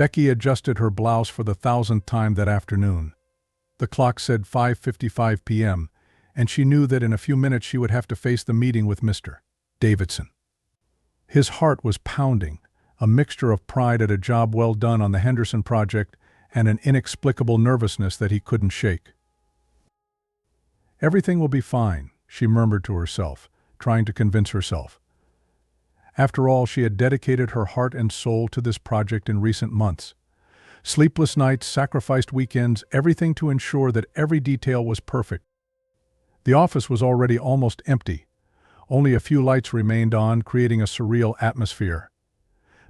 Becky adjusted her blouse for the 1000th time that afternoon. The clock said 5:55 p.m., and she knew that in a few minutes she would have to face the meeting with Mr. Davidson. His heart was pounding, a mixture of pride at a job well done on the Henderson Project and an inexplicable nervousness that he couldn't shake. "Everything will be fine," she murmured to herself, trying to convince herself. After all, she had dedicated her heart and soul to this project in recent months. Sleepless nights, sacrificed weekends, everything to ensure that every detail was perfect. The office was already almost empty. Only a few lights remained on, creating a surreal atmosphere.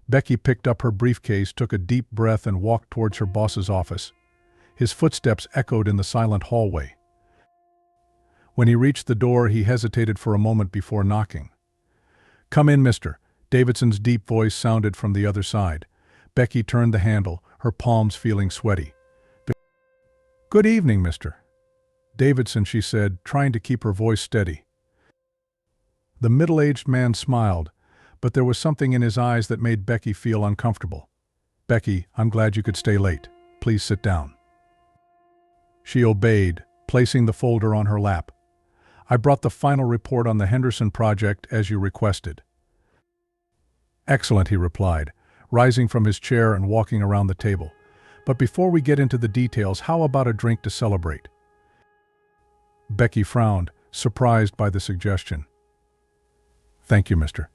Becky picked up her briefcase, took a deep breath, and walked towards her boss's office. His footsteps echoed in the silent hallway. When he reached the door, he hesitated for a moment before knocking. "Come in, Mr." Davidson's deep voice sounded from the other side. Becky turned the handle, her palms feeling sweaty. "Good evening, Mr. Davidson," she said, trying to keep her voice steady. The middle-aged man smiled, but there was something in his eyes that made Becky feel uncomfortable. "Becky, I'm glad you could stay late. Please sit down." She obeyed, placing the folder on her lap. "I brought the final report on the Henderson Project as you requested." "Excellent," he replied, rising from his chair and walking around the table. "But before we get into the details, how about a drink to celebrate?" Becky frowned, surprised by the suggestion. "Thank you, Mr.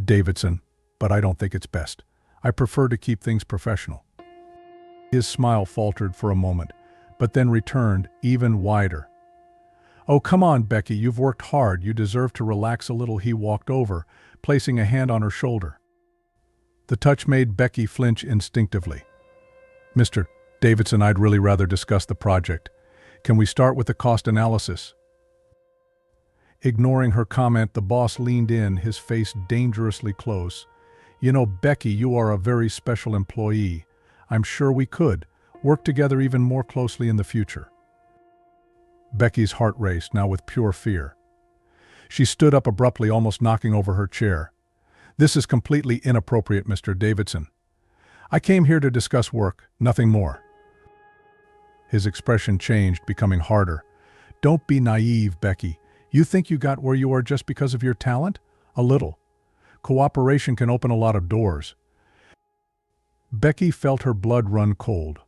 Davidson, but I don't think it's best. I prefer to keep things professional." His smile faltered for a moment, but then returned, even wider. "Oh, come on, Becky, you've worked hard. You deserve to relax a little." He walked over, placing a hand on her shoulder. The touch made Becky flinch instinctively. "Mr. Davidson, I'd really rather discuss the project. Can we start with the cost analysis?" Ignoring her comment, the boss leaned in, his face dangerously close. "You know, Becky, you are a very special employee. I'm sure we could work together even more closely in the future." Becky's heart raced, now with pure fear. She stood up abruptly, almost knocking over her chair. "This is completely inappropriate, Mr. Davidson. I came here to discuss work, nothing more." His expression changed, becoming harder. "Don't be naive, Becky. You think you got where you are just because of your talent? A little. Cooperation can open a lot of doors." Becky felt her blood run cold.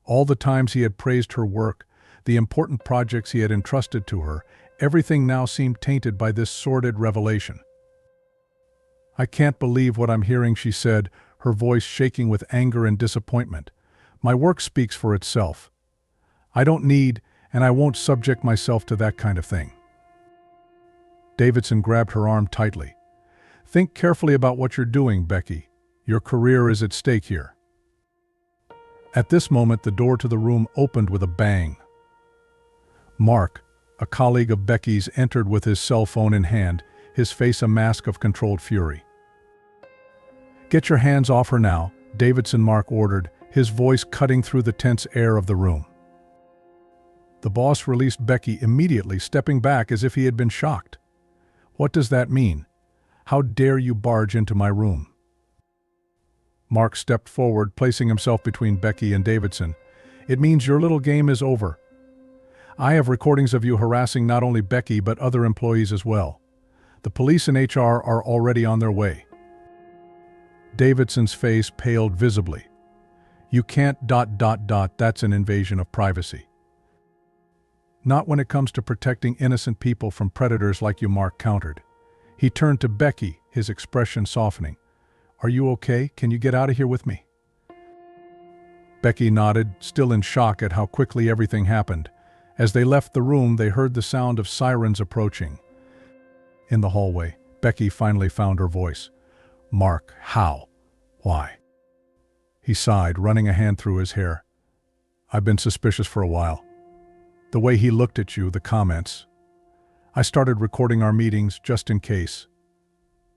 All the times he had praised her work, the important projects he had entrusted to her, everything now seemed tainted by this sordid revelation. "I can't believe what I'm hearing," she said, her voice shaking with anger and disappointment. "My work speaks for itself. I don't need, and I won't subject myself to that kind of thing." Davidson grabbed her arm tightly. "Think carefully about what you're doing, Becky. Your career is at stake here." At this moment, the door to the room opened with a bang. Mark, a colleague of Becky's, entered with his cell phone in hand, his face a mask of controlled fury. "Get your hands off her now," Davidson, Mark ordered, his voice cutting through the tense air of the room. The boss released Becky immediately, stepping back as if he had been shocked. "What does that mean? How dare you barge into my room?" Mark stepped forward, placing himself between Becky and Davidson. "It means your little game is over. I have recordings of you harassing not only Becky but other employees as well. The police and HR are already on their way." Davidson's face paled visibly. "You can't ... That's an invasion of privacy." "Not when it comes to protecting innocent people from predators like you," Mark countered. He turned to Becky, his expression softening. "Are you okay? Can you get out of here with me?" Becky nodded, still in shock at how quickly everything happened. As they left the room, they heard the sound of sirens approaching. In the hallway, Becky finally found her voice. "Mark, how? Why?" He sighed, running a hand through his hair. "I've been suspicious for a while. The way he looked at you, the comments. I started recording our meetings just in case.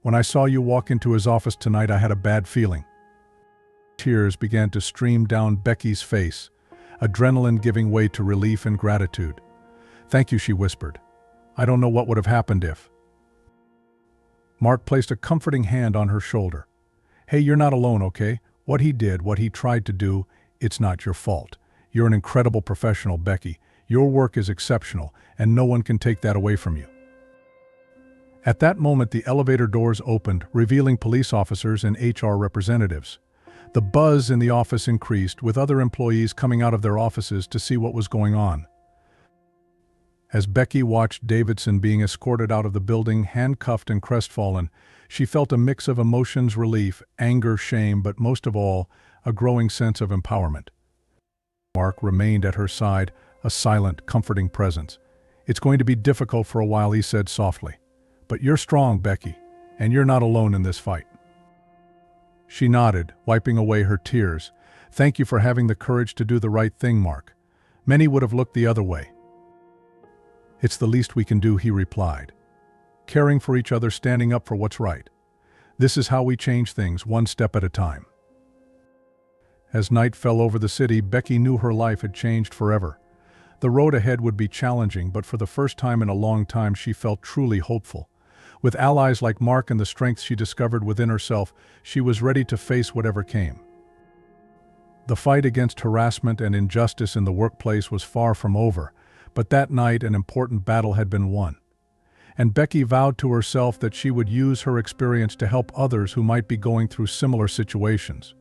When I saw you walk into his office tonight, I had a bad feeling." Tears began to stream down Becky's face, adrenaline giving way to relief and gratitude. "Thank you," she whispered. "I don't know what would have happened if..." Mark placed a comforting hand on her shoulder. "Hey, you're not alone, okay? What he did, what he tried to do, it's not your fault. You're an incredible professional, Becky. Your work is exceptional, and no one can take that away from you. At that moment, the elevator doors opened, revealing police officers and HR representatives. The buzz in the office increased, with other employees coming out of their offices to see what was going on. As Becky watched Davidson being escorted out of the building, handcuffed and crestfallen, she felt a mix of emotions: relief, anger, shame, but most of all, a growing sense of empowerment. Mark remained at her side, a silent, comforting presence. "It's going to be difficult for a while," he said softly. "But you're strong, Becky, and you're not alone in this fight." She nodded, wiping away her tears. "Thank you for having the courage to do the right thing, Mark. Many would have looked the other way." "It's the least we can do," he replied. "Caring for each other, standing up for what's right. This is how we change things, one step at a time." As night fell over the city, Becky knew her life had changed forever. The road ahead would be challenging, but for the first time in a long time she felt truly hopeful. With allies like Mark and the strength she discovered within herself, she was ready to face whatever came. The fight against harassment and injustice in the workplace was far from over, but that night an important battle had been won. And Becky vowed to herself that she would use her experience to help others who might be going through similar situations.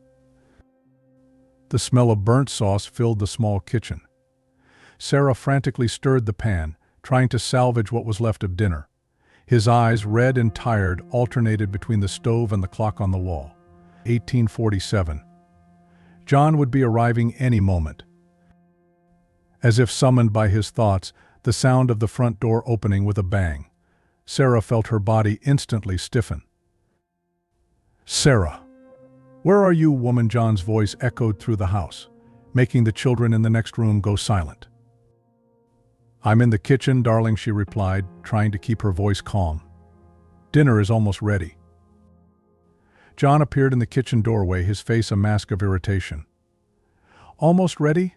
The smell of burnt sauce filled the small kitchen. Sarah frantically stirred the pan, trying to salvage what was left of dinner. His eyes, red and tired, alternated between the stove and the clock on the wall. 1847. John would be arriving any moment. As if summoned by his thoughts, the sound of the front door opening with a bang. Sarah felt her body instantly stiffen. "Sarah! Where are you, woman?" John's voice echoed through the house, making the children in the next room go silent. "I'm in the kitchen, darling," she replied, trying to keep her voice calm. "Dinner is almost ready." John appeared in the kitchen doorway, his face a mask of irritation. "Almost ready?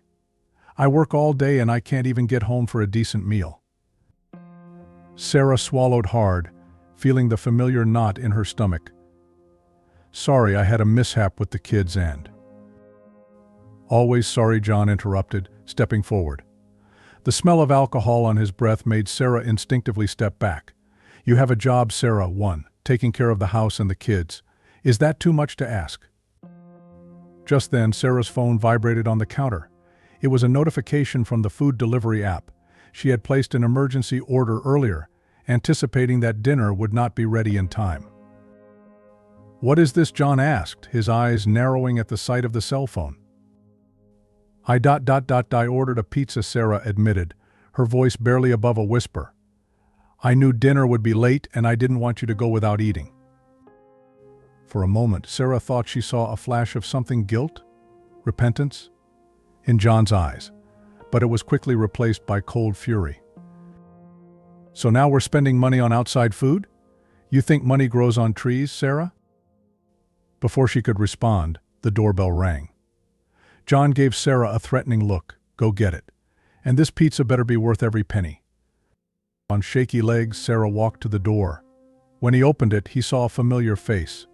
I work all day and I can't even get home for a decent meal." Sarah swallowed hard, feeling the familiar knot in her stomach. "Sorry, I had a mishap with the kids and—" "Always sorry," John interrupted, stepping forward. The smell of alcohol on his breath made Sarah instinctively step back. "You have a job, Sarah, taking care of the house and the kids. Is that too much to ask?" Just then, Sarah's phone vibrated on the counter. It was a notification from the food delivery app. She had placed an emergency order earlier, anticipating that dinner would not be ready in time. "What is this?" John asked, his eyes narrowing at the sight of the cell phone. I ordered a pizza," Sarah admitted, her voice barely above a whisper. "I knew dinner would be late and I didn't want you to go without eating." For a moment, Sarah thought she saw a flash of something: guilt, repentance, in John's eyes, but it was quickly replaced by cold fury. "So now we're spending money on outside food? You think money grows on trees, Sarah?" Before she could respond, the doorbell rang. John gave Sarah a threatening look. "Go get it. And this pizza better be worth every penny." On shaky legs, Sarah walked to the door. When he opened it, he saw a familiar face.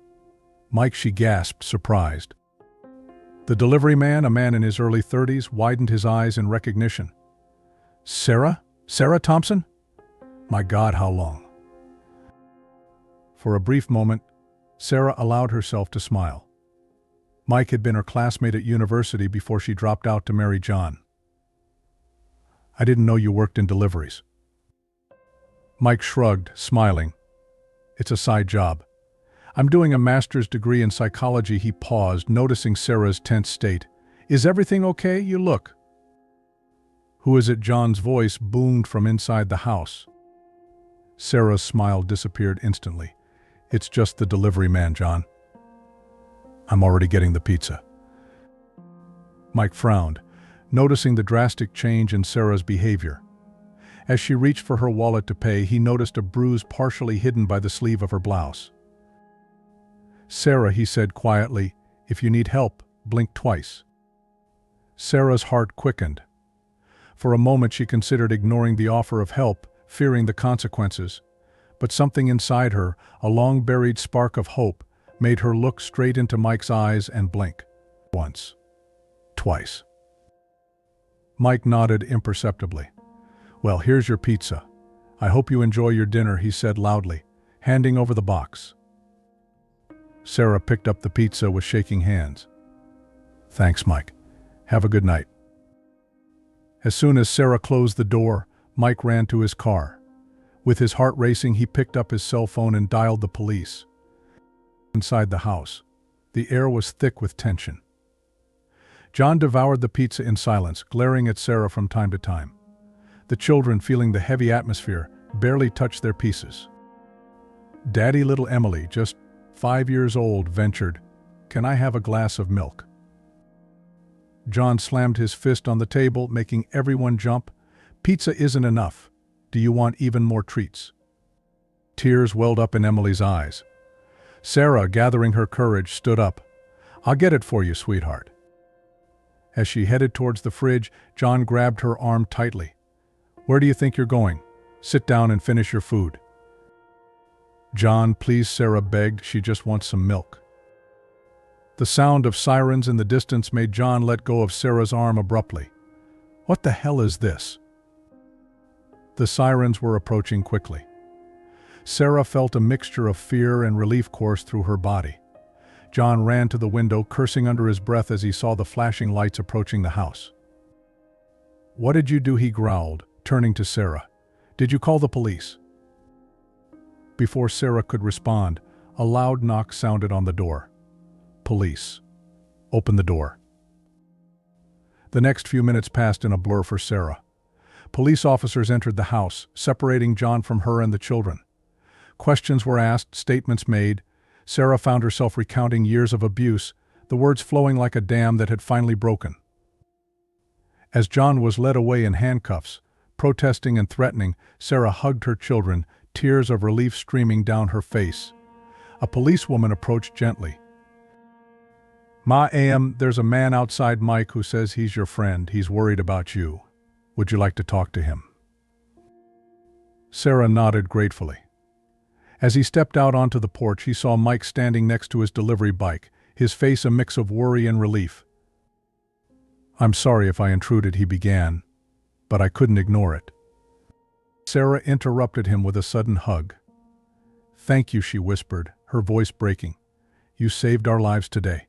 "Mike," she gasped, surprised. The delivery man, a man in his early 30s, widened his eyes in recognition. "Sarah? Sarah Thompson? My God, how long?" For a brief moment, Sarah allowed herself to smile. Mike had been her classmate at university before she dropped out to marry John. "I didn't know you worked in deliveries." Mike shrugged, smiling. "It's a side job. I'm doing a master's degree in psychology." He paused, noticing Sarah's tense state. "Is everything okay? You look—" "Who is it?" John's voice boomed from inside the house. Sarah's smile disappeared instantly. "It's just the delivery man, John. I'm already getting the pizza." Mike frowned, noticing the drastic change in Sarah's behavior. As she reached for her wallet to pay, he noticed a bruise partially hidden by the sleeve of her blouse. "Sarah," he said quietly, "if you need help, blink twice." Sarah's heart quickened. For a moment she considered ignoring the offer of help, fearing the consequences. But something inside her, a long-buried spark of hope, made her look straight into Mike's eyes and blink. Once. Twice. Mike nodded imperceptibly. "Well, here's your pizza. I hope you enjoy your dinner," he said loudly, handing over the box. Sarah picked up the pizza with shaking hands. "Thanks, Mike. Have a good night." As soon as Sarah closed the door, Mike ran to his car. With his heart racing, he picked up his cell phone and dialed the police. Inside the house, the air was thick with tension. John devoured the pizza in silence, glaring at Sarah from time to time. The children, feeling the heavy atmosphere, barely touched their pieces. Daddy, little Emily, just 5 years old, ventured, "Can I have a glass of milk?" John slammed his fist on the table, making everyone jump. "Pizza isn't enough. Do you want even more treats?" Tears welled up in Emily's eyes. Sarah, gathering her courage, stood up. "I'll get it for you, sweetheart." As she headed towards the fridge, John grabbed her arm tightly. "Where do you think you're going? Sit down and finish your food." "John, please," Sarah begged. "She just wants some milk." The sound of sirens in the distance made John let go of Sarah's arm abruptly. "What the hell is this?" The sirens were approaching quickly. Sarah felt a mixture of fear and relief course through her body. John ran to the window, cursing under his breath as he saw the flashing lights approaching the house. "What did you do?" he growled, turning to Sarah. "Did you call the police?" Before Sarah could respond, a loud knock sounded on the door. "Police. Open the door." The next few minutes passed in a blur for Sarah. Police officers entered the house, separating John from her and the children. Questions were asked, statements made. Sarah found herself recounting years of abuse, the words flowing like a dam that had finally broken. As John was led away in handcuffs, protesting and threatening, Sarah hugged her children, tears of relief streaming down her face. A policewoman approached gently. "Ma'am, there's a man outside Mike who says he's your friend. He's worried about you. Would you like to talk to him?" Sarah nodded gratefully. As he stepped out onto the porch, he saw Mike standing next to his delivery bike, his face a mix of worry and relief. "I'm sorry if I intruded," he began, "but I couldn't ignore it." Sarah interrupted him with a sudden hug. "Thank you," she whispered, her voice breaking. "You saved our lives today."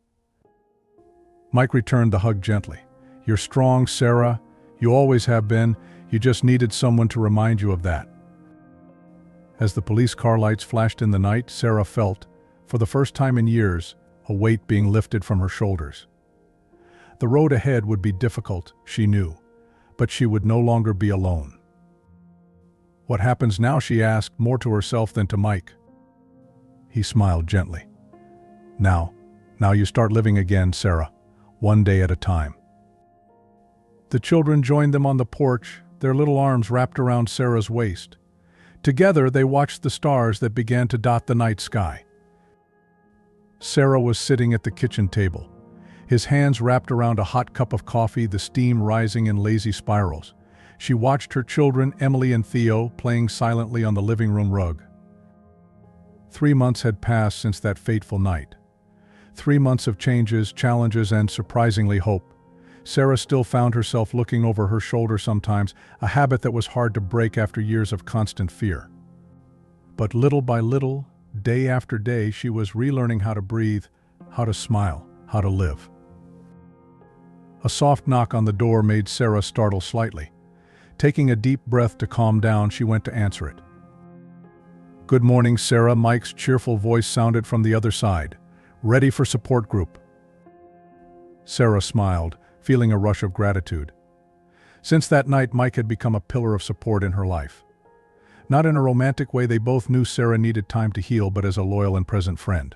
Mike returned the hug gently. "You're strong, Sarah. You always have been. You just needed someone to remind you of that." As the police car lights flashed in the night, Sarah felt, for the first time in years, a weight being lifted from her shoulders. The road ahead would be difficult, she knew, but she would no longer be alone. "What happens now?" she asked, more to herself than to Mike. He smiled gently. Now you start living again, Sarah, one day at a time." The children joined them on the porch, their little arms wrapped around Sarah's waist. Together they watched the stars that began to dot the night sky. Sarah was sitting at the kitchen table, his hands wrapped around a hot cup of coffee, the steam rising in lazy spirals. She watched her children, Emily and Theo, playing silently on the living room rug. 3 months had passed since that fateful night. 3 months of changes, challenges, and surprisingly hope. Sarah still found herself looking over her shoulder sometimes, a habit that was hard to break after years of constant fear. But little by little, day after day, she was relearning how to breathe, how to smile, how to live. A soft knock on the door made Sarah startle slightly. Taking a deep breath to calm down, she went to answer it. "Good morning, Sarah," Mike's cheerful voice sounded from the other side. "Ready for support group?" Sarah smiled, feeling a rush of gratitude. Since that night, Mike had become a pillar of support in her life. Not in a romantic way, they both knew Sarah needed time to heal, but as a loyal and present friend.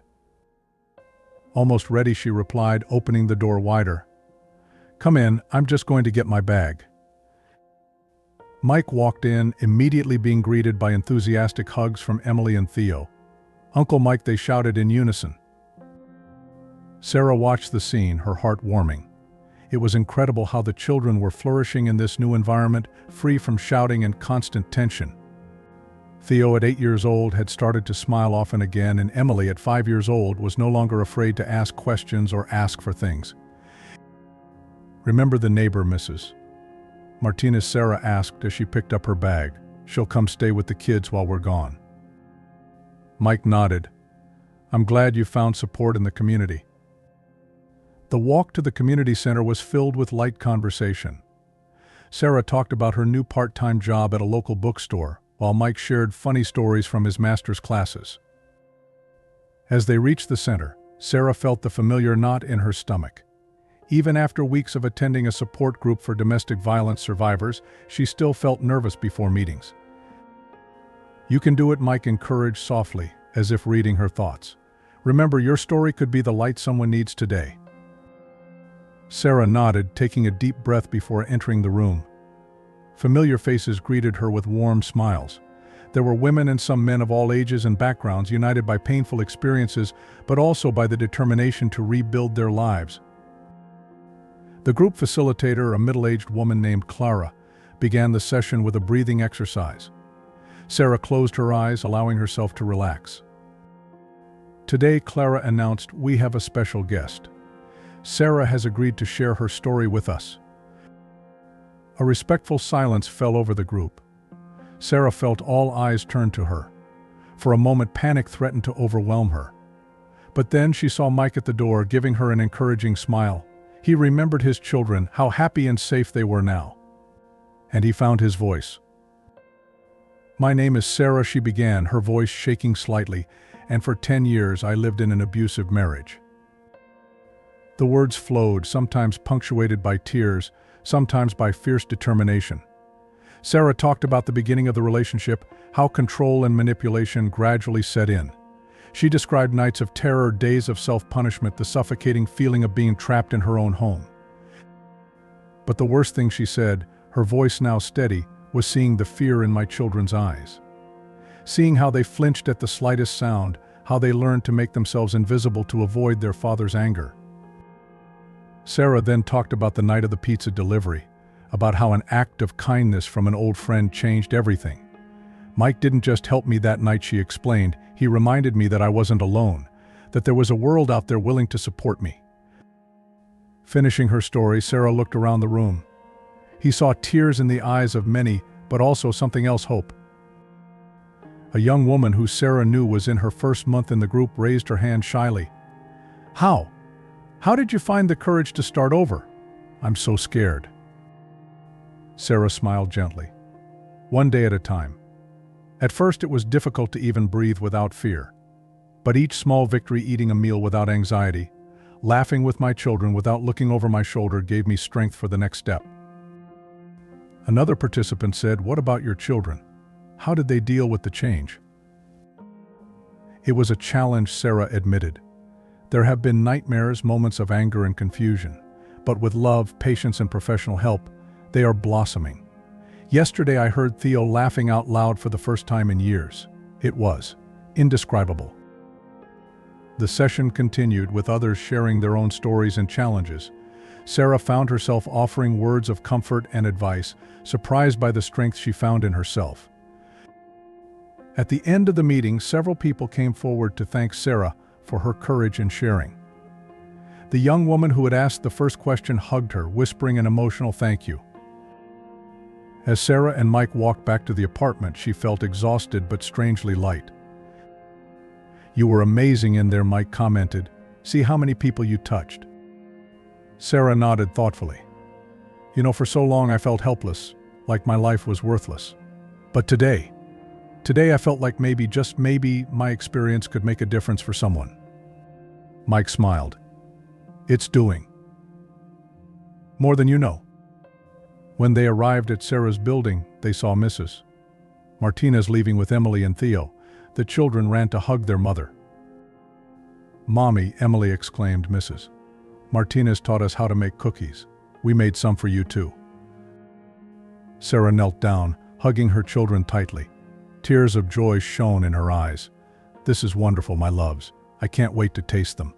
"Almost ready," she replied, opening the door wider. "Come in, I'm just going to get my bag." Mike walked in, immediately being greeted by enthusiastic hugs from Emily and Theo. "Uncle Mike," they shouted in unison. Sarah watched the scene, her heart warming. It was incredible how the children were flourishing in this new environment, free from shouting and constant tension. Theo, at 8 years old, had started to smile often again, and Emily, at 5 years old, was no longer afraid to ask questions or ask for things. "Remember the neighbor, Mrs. Martinez?" Sarah asked as she picked up her bag. "She'll come stay with the kids while we're gone." Mike nodded. "I'm glad you found support in the community." The walk to the community center was filled with light conversation. Sarah talked about her new part-time job at a local bookstore, while Mike shared funny stories from his master's classes. As they reached the center, Sarah felt the familiar knot in her stomach. Even after weeks of attending a support group for domestic violence survivors, she still felt nervous before meetings. "You can do it," Mike encouraged softly, as if reading her thoughts. "Remember, your story could be the light someone needs today." Sarah nodded, taking a deep breath before entering the room. Familiar faces greeted her with warm smiles. There were women and some men of all ages and backgrounds, united by painful experiences, but also by the determination to rebuild their lives. The group facilitator, a middle-aged woman named Clara, began the session with a breathing exercise. Sarah closed her eyes, allowing herself to relax. Today, Clara announced, "We have a special guest. Sarah has agreed to share her story with us." A respectful silence fell over the group. Sarah felt all eyes turned to her. For a moment, panic threatened to overwhelm her. But then she saw Mike at the door, giving her an encouraging smile. He remembered his children, how happy and safe they were now. And he found his voice. "My name is Sarah," she began, her voice shaking slightly, "and for 10 years I lived in an abusive marriage." The words flowed, sometimes punctuated by tears, sometimes by fierce determination. Sarah talked about the beginning of the relationship, how control and manipulation gradually set in. She described nights of terror, days of self-punishment, the suffocating feeling of being trapped in her own home. But the worst thing, she said, her voice now steady, was seeing the fear in my children's eyes. Seeing how they flinched at the slightest sound, how they learned to make themselves invisible to avoid their father's anger. Sarah then talked about the night of the pizza delivery, about how an act of kindness from an old friend changed everything. "Mike didn't just help me that night," she explained. "He reminded me that I wasn't alone, that there was a world out there willing to support me." Finishing her story, Sarah looked around the room. He saw tears in the eyes of many, but also something else: hope. A young woman who Sarah knew was in her first month in the group raised her hand shyly. How? How did you find the courage to start over?" "I'm so scared." Sarah smiled gently. "One day at a time. At first it was difficult to even breathe without fear. But each small victory, eating a meal without anxiety, laughing with my children without looking over my shoulder, gave me strength for the next step." Another participant said, "What about your children? How did they deal with the change?" "It was a challenge," Sarah admitted. "There have been nightmares, moments of anger and confusion. But with love, patience, and professional help, they are blossoming. Yesterday I heard Theo laughing out loud for the first time in years. It was indescribable." The session continued, with others sharing their own stories and challenges. Sarah found herself offering words of comfort and advice, surprised by the strength she found in herself. At the end of the meeting, several people came forward to thank Sarah for her courage in sharing. The young woman who had asked the first question hugged her, whispering an emotional thank you. As Sarah and Mike walked back to the apartment, she felt exhausted but strangely light. "You were amazing in there," Mike commented. "See how many people you touched." Sarah nodded thoughtfully. "You know, for so long I felt helpless, like my life was worthless. But today I felt like maybe, just maybe, my experience could make a difference for someone." Mike smiled. "It's doing more than you know." When they arrived at Sarah's building, they saw Mrs. Martinez leaving with Emily and Theo. The children ran to hug their mother. "Mommy," Emily exclaimed, "Mrs. Martinez taught us how to make cookies. We made some for you too." Sarah knelt down, hugging her children tightly. Tears of joy shone in her eyes. "This is wonderful, my loves. I can't wait to taste them."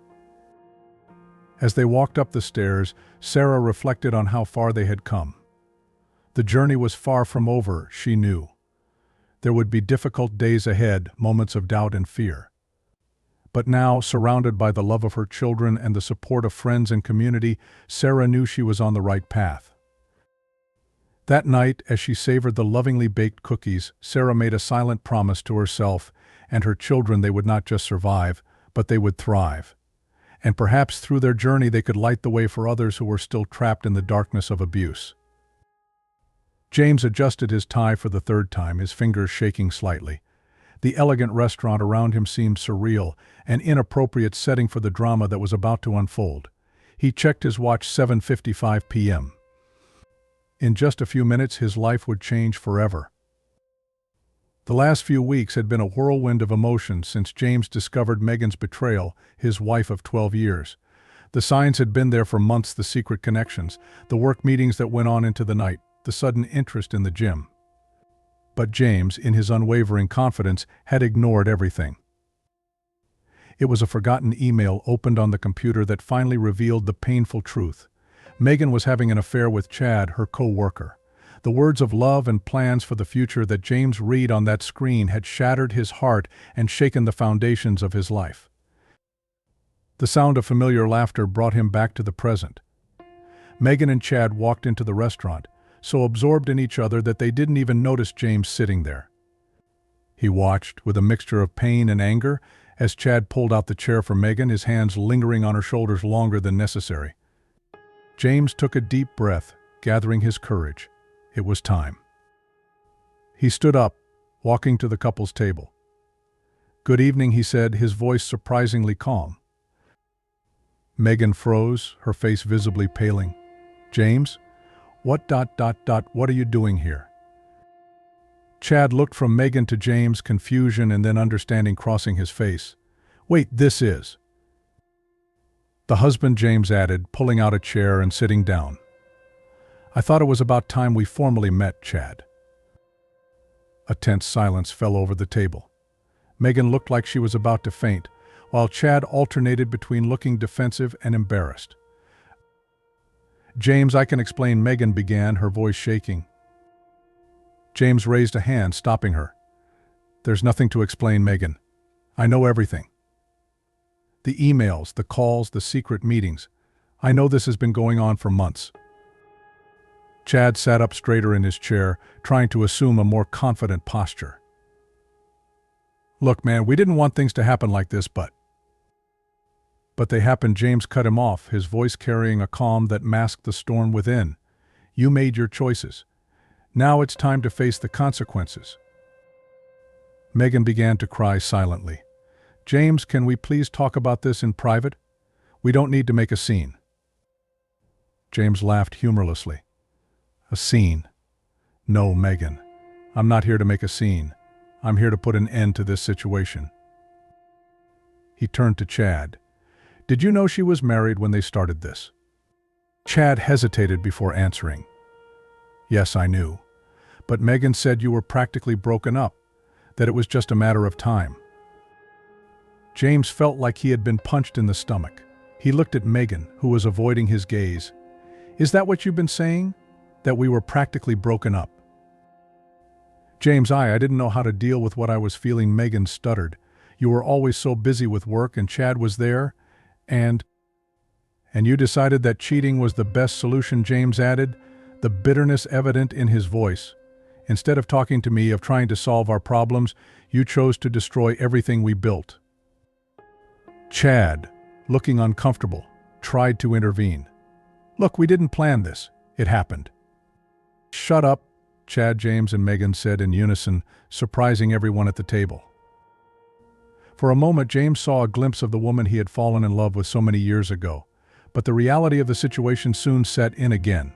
As they walked up the stairs, Sarah reflected on how far they had come. The journey was far from over, she knew. There would be difficult days ahead, moments of doubt and fear. But now, surrounded by the love of her children and the support of friends and community, Sarah knew she was on the right path. That night, as she savored the lovingly baked cookies, Sarah made a silent promise to herself and her children they would not just survive, but they would thrive. And perhaps through their journey they could light the way for others who were still trapped in the darkness of abuse. James adjusted his tie for the third time, his fingers shaking slightly. The elegant restaurant around him seemed surreal, an inappropriate setting for the drama that was about to unfold. He checked his watch, 7:55 p.m. In just a few minutes, his life would change forever. The last few weeks had been a whirlwind of emotions since James discovered Megan's betrayal, his wife of 12 years. The signs had been there for months, the secret connections, the work meetings that went on into the night, the sudden interest in the gym. But James, in his unwavering confidence, had ignored everything. It was a forgotten email opened on the computer that finally revealed the painful truth. Megan was having an affair with Chad, her co-worker. The words of love and plans for the future that James read on that screen had shattered his heart and shaken the foundations of his life. The sound of familiar laughter brought him back to the present. Megan and Chad walked into the restaurant, so absorbed in each other that they didn't even notice James sitting there. He watched, with a mixture of pain and anger, as Chad pulled out the chair for Megan, his hands lingering on her shoulders longer than necessary. James took a deep breath, gathering his courage. It was time. He stood up, walking to the couple's table. "Good evening," he said, his voice surprisingly calm. Megan froze, her face visibly paling. "James? What are you doing here?" Chad looked from Megan to James, confusion and then understanding crossing his face. "Wait, this is..." "The husband," James added, pulling out a chair and sitting down. "I thought it was about time we formally met, Chad." A tense silence fell over the table. Megan looked like she was about to faint, while Chad alternated between looking defensive and embarrassed. "James, I can explain," Megan began, her voice shaking. James raised a hand, stopping her. "There's nothing to explain, Megan. I know everything. The emails, the calls, the secret meetings. I know this has been going on for months." Chad sat up straighter in his chair, trying to assume a more confident posture. "Look, man, we didn't want things to happen like this, but they happened." James cut him off, his voice carrying a calm that masked the storm within. "You made your choices. Now it's time to face the consequences." Megan began to cry silently. "James, can we please talk about this in private? We don't need to make a scene." James laughed humorlessly. "A scene? No, Megan. I'm not here to make a scene. I'm here to put an end to this situation." He turned to Chad. "Did you know she was married when they started this?" Chad hesitated before answering. "Yes, I knew. But Megan said you were practically broken up, that it was just a matter of time." James felt like he had been punched in the stomach. He looked at Megan, who was avoiding his gaze. "Is that what you've been saying? That we were practically broken up?" "James, I didn't know how to deal with what I was feeling," Megan stuttered. "You were always so busy with work and Chad was there, and you decided that cheating was the best solution," James added, the bitterness evident in his voice. "Instead of talking to me, of trying to solve our problems, you chose to destroy everything we built." Chad, looking uncomfortable, tried to intervene. "Look, we didn't plan this. It happened." "Shut up," Chad, James, and Megan said in unison, surprising everyone at the table. For a moment, James saw a glimpse of the woman he had fallen in love with so many years ago, but the reality of the situation soon set in again.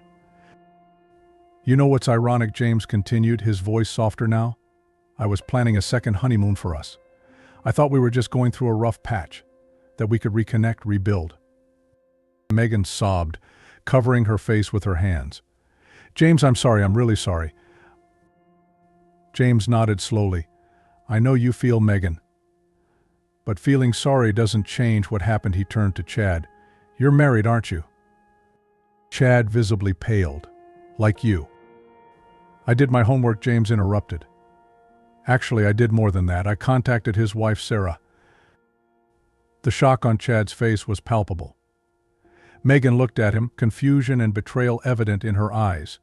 "You know what's ironic," James continued, his voice softer now? "I was planning a second honeymoon for us. I thought we were just going through a rough patch, that we could reconnect, rebuild." Megan sobbed, covering her face with her hands. "James, I'm sorry, I'm really sorry." James nodded slowly. "I know you feel, Megan. But feeling sorry doesn't change what happened." He turned to Chad. "You're married, aren't you?" Chad visibly paled. "Like you." "I did my homework," James interrupted. Actually, I did more than that. I contacted his wife, Sarah. The shock on Chad's face was palpable. Megan looked at him, confusion and betrayal evident in her eyes.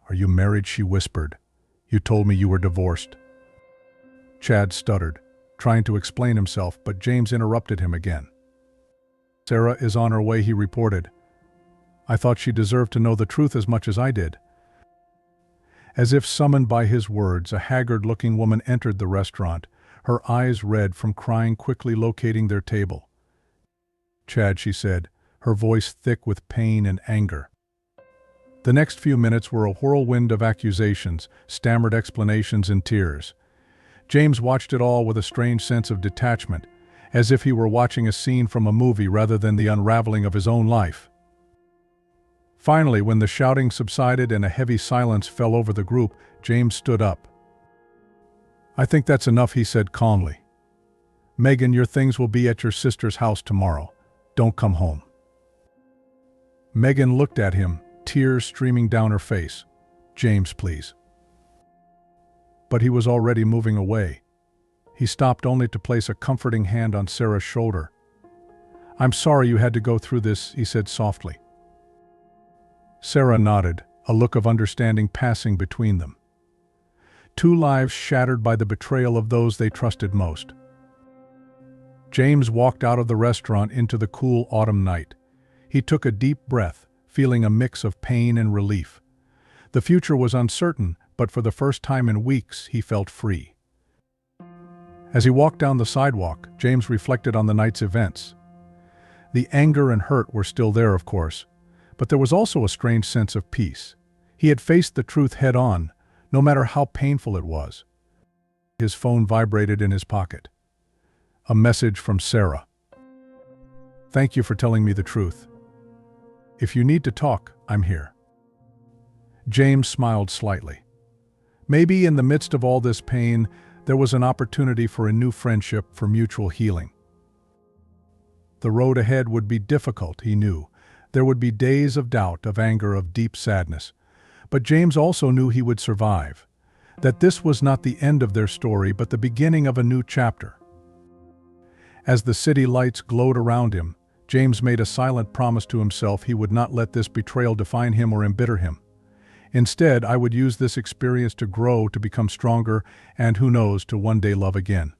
"Are you married?" she whispered. "You told me you were divorced." Chad stuttered, trying to explain himself, but James interrupted him again. "Sarah is on her way," he reported. "I thought she deserved to know the truth as much as I did." As if summoned by his words, a haggard-looking woman entered the restaurant, her eyes red from crying, quickly locating their table. "Chad," she said, her voice thick with pain and anger. The next few minutes were a whirlwind of accusations, stammered explanations, and tears. James watched it all with a strange sense of detachment, as if he were watching a scene from a movie rather than the unraveling of his own life. Finally, when the shouting subsided and a heavy silence fell over the group, James stood up. "I think that's enough," he said calmly. "Megan, your things will be at your sister's house tomorrow. Don't come home." Megan looked at him, tears streaming down her face. "James, please." But he was already moving away. He stopped only to place a comforting hand on Sarah's shoulder. "I'm sorry you had to go through this," he said softly. Sarah nodded, a look of understanding passing between them. Two lives shattered by the betrayal of those they trusted most. James walked out of the restaurant into the cool autumn night. He took a deep breath, feeling a mix of pain and relief. The future was uncertain, but for the first time in weeks, he felt free. As he walked down the sidewalk, James reflected on the night's events. The anger and hurt were still there, of course, but there was also a strange sense of peace. He had faced the truth head-on, no matter how painful it was. His phone vibrated in his pocket. A message from Sarah. "Thank you for telling me the truth. If you need to talk, I'm here." James smiled slightly. Maybe in the midst of all this pain, there was an opportunity for a new friendship, for mutual healing. The road ahead would be difficult, he knew. There would be days of doubt, of anger, of deep sadness. But James also knew he would survive. That this was not the end of their story, but the beginning of a new chapter. As the city lights glowed around him, James made a silent promise to himself he would not let this betrayal define him or embitter him. Instead, I would use this experience to grow, to become stronger, and who knows, to one day love again.